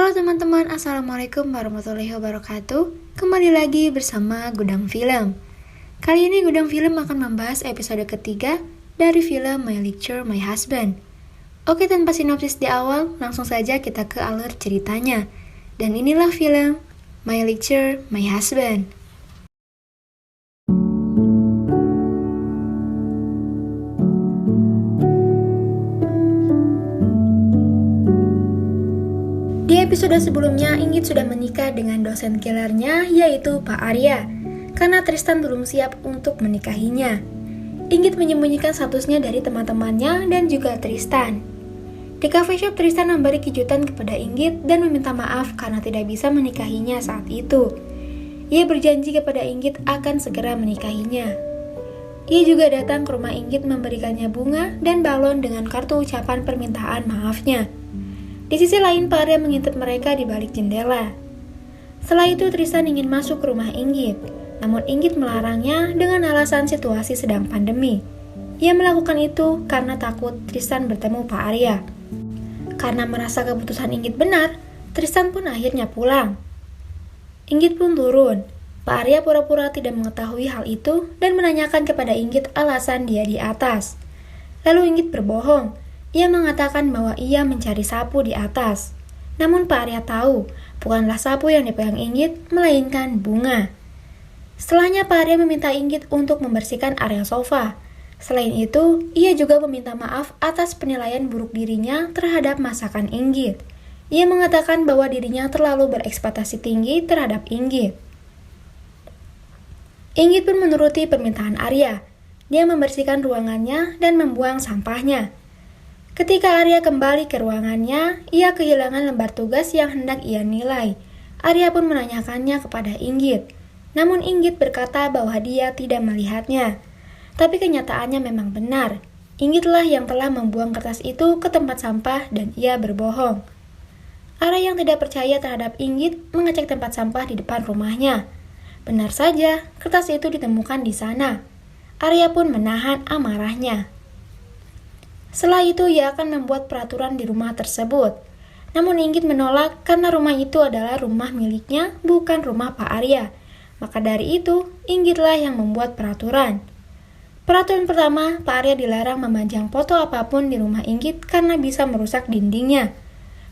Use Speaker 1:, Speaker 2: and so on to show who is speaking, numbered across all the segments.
Speaker 1: Halo teman-teman, Assalamualaikum warahmatullahi wabarakatuh. Kembali lagi bersama Gudang Film. Kali ini Gudang Film akan membahas episode ketiga dari film My Lecture, My Husband. Oke, tanpa sinopsis di awal, langsung saja kita ke alur ceritanya. Dan inilah film My Lecture, My Husband. Di episode sebelumnya, Inggit sudah menikah dengan dosen killernya, yaitu Pak Arya, karena Tristan belum siap untuk menikahinya. Inggit menyembunyikan statusnya dari teman-temannya dan juga Tristan. Di cafe shop, Tristan memberi kejutan kepada Inggit dan meminta maaf karena tidak bisa menikahinya saat itu. Ia berjanji kepada Inggit akan segera menikahinya. Ia juga datang ke rumah Inggit memberikannya bunga dan balon dengan kartu ucapan permintaan maafnya. Di sisi lain, Pak Arya mengintip mereka di balik jendela. Setelah itu, Tristan ingin masuk ke rumah Inggit, namun Inggit melarangnya dengan alasan situasi sedang pandemi. Ia melakukan itu karena takut Tristan bertemu Pak Arya. Karena merasa keputusan Inggit benar, Tristan pun akhirnya pulang. Inggit pun turun. Pak Arya pura-pura tidak mengetahui hal itu dan menanyakan kepada Inggit alasan dia di atas. Lalu Inggit berbohong. Ia mengatakan bahwa ia mencari sapu di atas. Namun Pak Arya tahu, bukanlah sapu yang dipegang Inggit, melainkan bunga. Setelahnya Pak Arya meminta Inggit untuk membersihkan area sofa. Selain itu, ia juga meminta maaf atas penilaian buruk dirinya terhadap masakan Inggit. Ia mengatakan bahwa dirinya terlalu berekspektasi tinggi terhadap Inggit. Inggit pun menuruti permintaan Arya. Dia membersihkan ruangannya dan membuang sampahnya. Ketika Arya kembali ke ruangannya, ia kehilangan lembar tugas yang hendak ia nilai. Arya pun menanyakannya kepada Inggit. Namun Inggit berkata bahwa dia tidak melihatnya. Tapi kenyataannya memang benar. Inggitlah yang telah membuang kertas itu ke tempat sampah dan ia berbohong. Arya yang tidak percaya terhadap Inggit mengecek tempat sampah di depan rumahnya. Benar saja, kertas itu ditemukan di sana. Arya pun menahan amarahnya. Setelah itu, ia akan membuat peraturan di rumah tersebut. Namun Inggit menolak karena rumah itu adalah rumah miliknya, bukan rumah Pak Arya. Maka dari itu, Inggitlah yang membuat peraturan. Peraturan pertama, Pak Arya dilarang memanjang foto apapun di rumah Inggit karena bisa merusak dindingnya.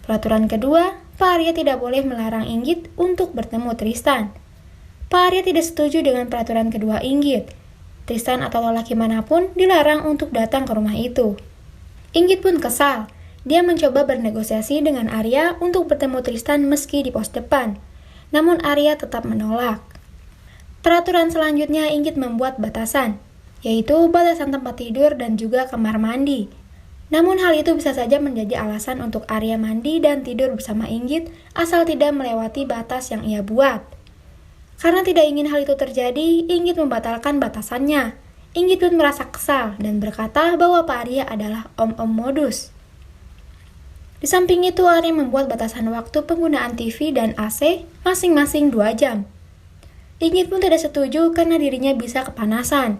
Speaker 1: Peraturan kedua, Pak Arya tidak boleh melarang Inggit untuk bertemu Tristan. Pak Arya tidak setuju dengan peraturan kedua Inggit. Tristan atau lelaki manapun dilarang untuk datang ke rumah itu. Inggit pun kesal. Dia mencoba bernegosiasi dengan Arya untuk bertemu Tristan meski di pos depan. Namun Arya tetap menolak. Peraturan selanjutnya Inggit membuat batasan, yaitu batasan tempat tidur dan juga kamar mandi. Namun hal itu bisa saja menjadi alasan untuk Arya mandi dan tidur bersama Inggit asal tidak melewati batas yang ia buat. Karena tidak ingin hal itu terjadi, Inggit membatalkan batasannya. Inggit pun merasa kesal dan berkata bahwa Pak Arya adalah om-om modus. Di samping itu, Arya membuat batasan waktu penggunaan TV dan AC masing-masing 2 jam. Inggit pun tidak setuju karena dirinya bisa kepanasan.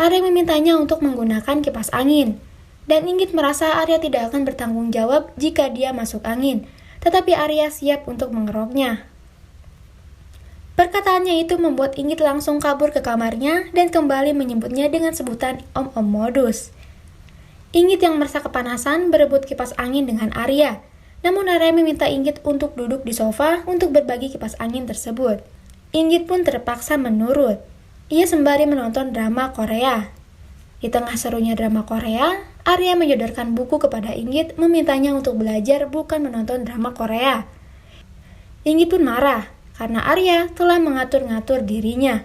Speaker 1: Arya memintanya untuk menggunakan kipas angin. Dan Inggit merasa Arya tidak akan bertanggung jawab jika dia masuk angin, tetapi Arya siap untuk mengeroknya. Perkataannya itu membuat Inggit langsung kabur ke kamarnya dan kembali menyebutnya dengan sebutan om-om modus. Inggit yang merasa kepanasan berebut kipas angin dengan Arya. Namun Arya meminta Inggit untuk duduk di sofa untuk berbagi kipas angin tersebut. Inggit pun terpaksa menurut. Ia sembari menonton drama Korea. Di tengah serunya drama Korea, Arya menyodorkan buku kepada Inggit memintanya untuk belajar bukan menonton drama Korea. Inggit pun marah karena Arya telah mengatur-ngatur dirinya.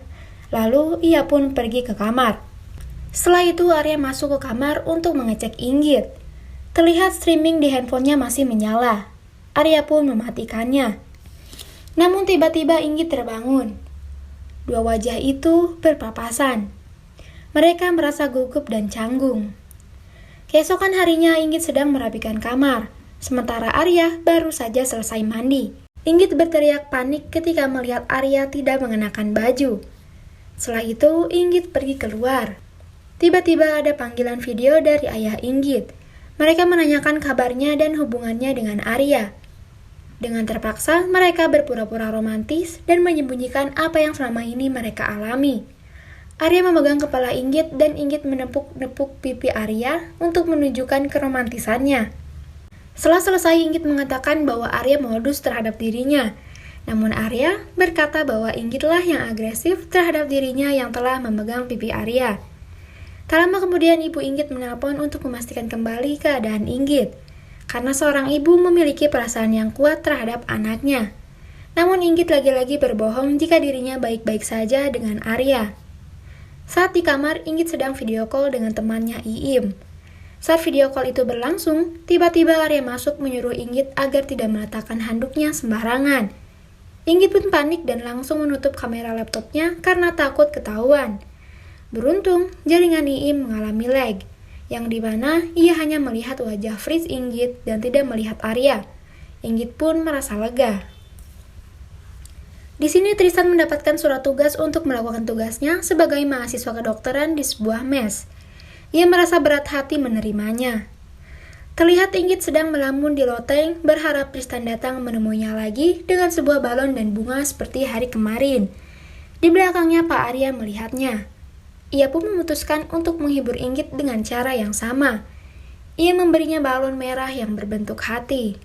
Speaker 1: Lalu ia pun pergi ke kamar. Setelah itu Arya masuk ke kamar untuk mengecek Inggit. Terlihat streaming di handphonenya masih menyala. Arya pun mematikannya. Namun tiba-tiba Inggit terbangun. 2 wajah itu berpapasan. Mereka merasa gugup dan canggung. Keesokan harinya Inggit sedang merapikan kamar, sementara Arya baru saja selesai mandi. Inggit berteriak panik ketika melihat Arya tidak mengenakan baju. Setelah itu, Inggit pergi keluar. Tiba-tiba ada panggilan video dari ayah Inggit. Mereka menanyakan kabarnya dan hubungannya dengan Arya. Dengan terpaksa, mereka berpura-pura romantis dan menyembunyikan apa yang selama ini mereka alami. Arya memegang kepala Inggit dan Inggit menepuk-nepuk pipi Arya untuk menunjukkan keromantisannya. Setelah selesai, Inggit mengatakan bahwa Arya modus terhadap dirinya. Namun Arya berkata bahwa Inggitlah yang agresif terhadap dirinya yang telah memegang pipi Arya. Tak lama kemudian ibu Inggit menelpon untuk memastikan kembali keadaan Inggit. Karena seorang ibu memiliki perasaan yang kuat terhadap anaknya. Namun Inggit lagi-lagi berbohong jika dirinya baik-baik saja dengan Arya. Saat di kamar, Inggit sedang video call dengan temannya Iim. Saat video call itu berlangsung, tiba-tiba Arya masuk menyuruh Inggit agar tidak meletakkan handuknya sembarangan. Inggit pun panik dan langsung menutup kamera laptopnya karena takut ketahuan. Beruntung, jaringan Iim mengalami lag, yang dimana ia hanya melihat wajah Fritz Inggit dan tidak melihat Arya. Inggit pun merasa lega. Di sini Tristan mendapatkan surat tugas untuk melakukan tugasnya sebagai mahasiswa kedokteran di sebuah mes. Ia merasa berat hati menerimanya. Terlihat Inggit sedang melamun di loteng, berharap Tristan datang menemuinya lagi dengan sebuah balon dan bunga seperti hari kemarin. Di belakangnya Pak Arya melihatnya. Ia pun memutuskan untuk menghibur Inggit dengan cara yang sama. Ia memberinya balon merah yang berbentuk hati.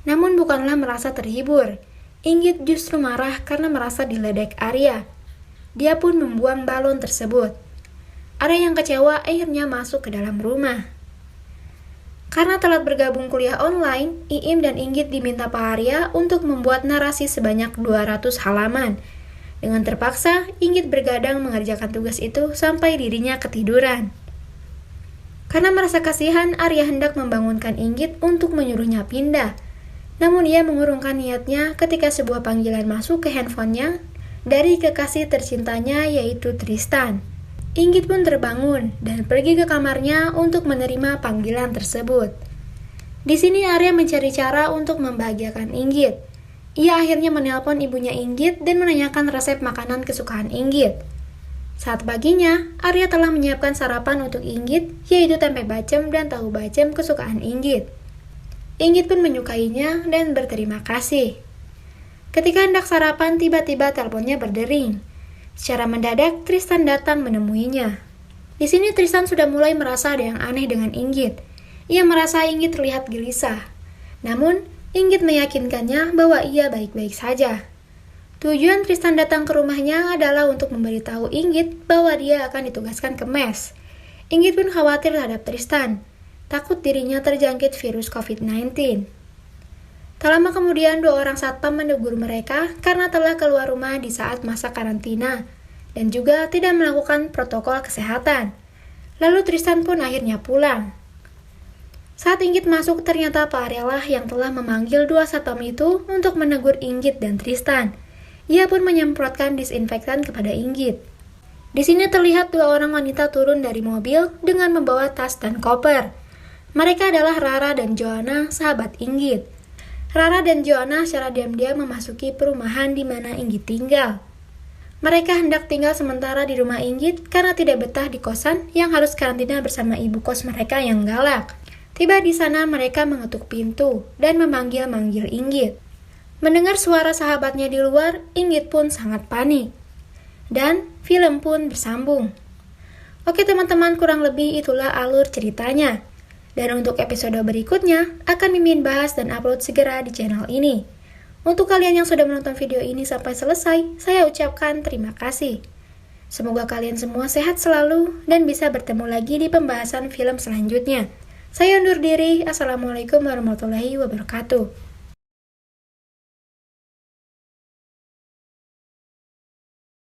Speaker 1: Namun bukanlah merasa terhibur. Inggit justru marah karena merasa diledek Arya. Dia pun membuang balon tersebut. Arya yang kecewa akhirnya masuk ke dalam rumah. Karena telat bergabung kuliah online, Iim dan Inggit diminta Pak Arya untuk membuat narasi sebanyak 200 halaman. Dengan terpaksa, Inggit bergadang mengerjakan tugas itu sampai dirinya ketiduran. Karena merasa kasihan, Arya hendak membangunkan Inggit untuk menyuruhnya pindah. Namun ia mengurungkan niatnya ketika sebuah panggilan masuk ke handphonenya dari kekasih tercintanya yaitu Tristan. Inggit pun terbangun dan pergi ke kamarnya untuk menerima panggilan tersebut. Di sini Arya mencari cara untuk membahagiakan Inggit. Ia akhirnya menelpon ibunya Inggit dan menanyakan resep makanan kesukaan Inggit. Saat paginya, Arya telah menyiapkan sarapan untuk Inggit, yaitu tempe bacem dan tahu bacem kesukaan Inggit. Inggit pun menyukainya dan berterima kasih. Ketika hendak sarapan, tiba-tiba teleponnya berdering. Secara mendadak, Tristan datang menemuinya. Di sini Tristan sudah mulai merasa ada yang aneh dengan Inggit. Ia merasa Inggit terlihat gelisah. Namun, Inggit meyakinkannya bahwa ia baik-baik saja. Tujuan Tristan datang ke rumahnya adalah untuk memberitahu Inggit bahwa dia akan ditugaskan ke mes. Inggit pun khawatir terhadap Tristan, takut dirinya terjangkit virus COVID-19. Tak lama kemudian, 2 orang satpam menegur mereka karena telah keluar rumah di saat masa karantina dan juga tidak melakukan protokol kesehatan. Lalu Tristan pun akhirnya pulang. Saat Inggit masuk, ternyata Pak Arya lah yang telah memanggil 2 satpam itu untuk menegur Inggit dan Tristan. Ia pun menyemprotkan disinfektan kepada Inggit. Di sini terlihat 2 orang wanita turun dari mobil dengan membawa tas dan koper. Mereka adalah Rara dan Joanna, sahabat Inggit. Rara dan Joanna secara diam-diam memasuki perumahan di mana Inggit tinggal. Mereka hendak tinggal sementara di rumah Inggit karena tidak betah di kosan yang harus karantina bersama ibu kos mereka yang galak. Tiba di sana mereka mengetuk pintu dan memanggil-manggil Inggit. Mendengar suara sahabatnya di luar, Inggit pun sangat panik. Dan film pun bersambung. Oke teman-teman, kurang lebih itulah alur ceritanya. Dan untuk episode berikutnya, akan Mimin bahas dan upload segera di channel ini. Untuk kalian yang sudah menonton video ini sampai selesai, saya ucapkan terima kasih. Semoga kalian semua sehat selalu dan bisa bertemu lagi di pembahasan film selanjutnya. Saya undur diri. Assalamualaikum warahmatullahi wabarakatuh.